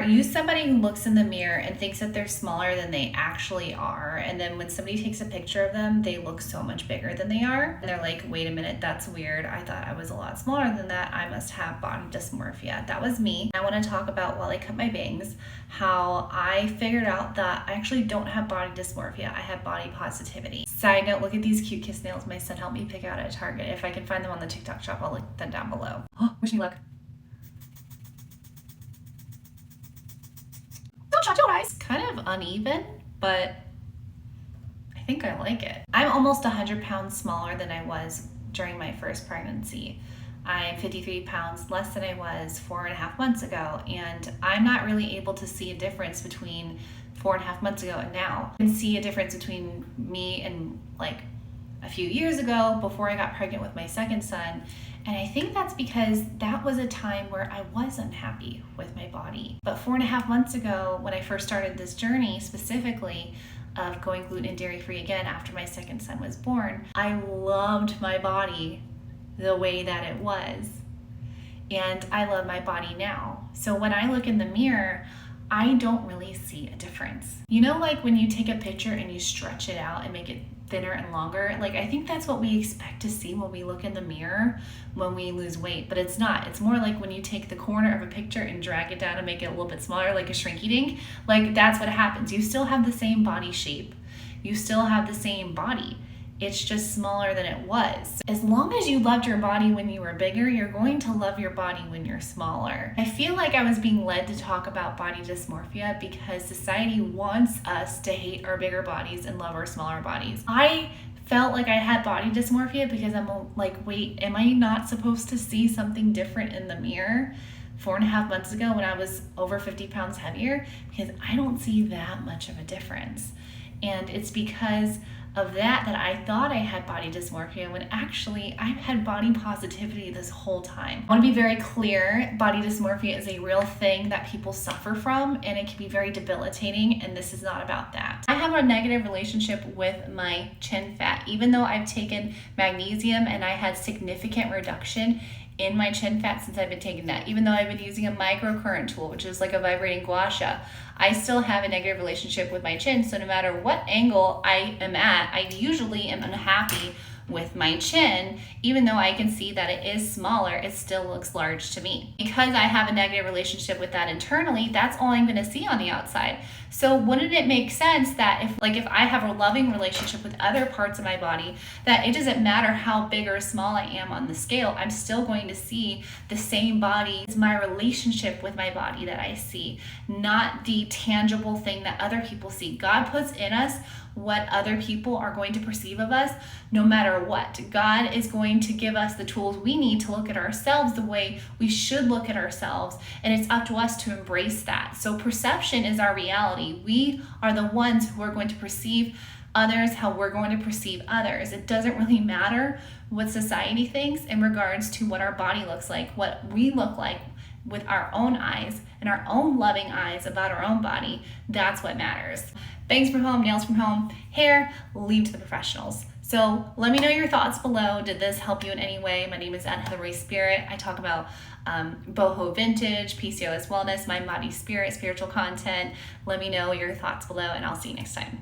Are you somebody who looks in the mirror and thinks that they're smaller than they actually are? And then when somebody takes a picture of them, they look so much bigger than they are. And they're like, wait a minute, that's weird. I thought I was a lot smaller than that. I must have body dysmorphia. That was me. I want to talk about, while I cut my bangs, how I figured out that I actually don't have body dysmorphia. I have body positivity. Side note, look at these cute kiss nails my son helped me pick out at Target. If I can find them on the TikTok shop, I'll link them down below. Oh, wish me luck. Kind of uneven, but I think I like it. I'm almost 100 pounds smaller than I was during my first pregnancy. I'm 53 pounds less than I was 4.5 months ago, and I'm not really able to see a difference between 4.5 months ago and now. I can see a difference between me and like a few years ago before I got pregnant with my second son. And I think that's because that was a time where I was unhappy with my body. But 4.5 months ago, when I first started this journey specifically of going gluten and dairy free again after my second son was born, I loved my body the way that it was. And I love my body now. So when I look in the mirror, I don't really see a difference. You know, like when you take a picture and you stretch it out and make it thinner and longer, like I think that's what we expect to see when we look in the mirror when we lose weight, but it's not. It's more like when you take the corner of a picture and drag it down and make it a little bit smaller, like a shrinky dink, like that's what happens. You still have the same body shape. You still have the same body. It's just smaller than it was. As long as you loved your body when you were bigger, you're going to love your body when you're smaller. I feel like I was being led to talk about body dysmorphia because society wants us to hate our bigger bodies and love our smaller bodies. I felt like I had body dysmorphia because I'm like, wait, am I not supposed to see something different in the mirror 4.5 months ago when I was over 50 pounds heavier? Because I don't see that much of a difference. And it's because of that I thought I had body dysmorphia when actually I've had body positivity this whole time. I want to be very clear, body dysmorphia is a real thing that people suffer from, and it can be very debilitating, and this is not about that. I have a negative relationship with my chin fat. Even though I've taken magnesium and I had significant reduction in my chin fat since I've been taking that, even though I've been using a microcurrent tool, which is like a vibrating gua sha, I still have a negative relationship with my chin. So no matter what angle I am at, I usually am unhappy with my chin. Even though I can see that it is smaller, it still looks large to me. Because I have a negative relationship with that internally, that's all I'm gonna see on the outside. So wouldn't it make sense that if I have a loving relationship with other parts of my body, that it doesn't matter how big or small I am on the scale, I'm still going to see the same body. It's my relationship with my body that I see, not the tangible thing that other people see. God puts in us what other people are going to perceive of us no matter what. God is going to give us the tools we need to look at ourselves the way we should look at ourselves, and it's up to us to embrace that. So perception is our reality. We are the ones who are going to perceive others how we're going to perceive others. It doesn't really matter what society thinks in regards to what our body looks like, what we look like with our own eyes and our own loving eyes about our own body. That's what matters. Bangs from home, nails from home, hair, leave to the professionals. So let me know your thoughts below. Did this help you in any way? My name is Heather Spirit. I talk about boho vintage, PCOS wellness, mind, body, spirit, spiritual content. Let me know your thoughts below, and I'll see you next time.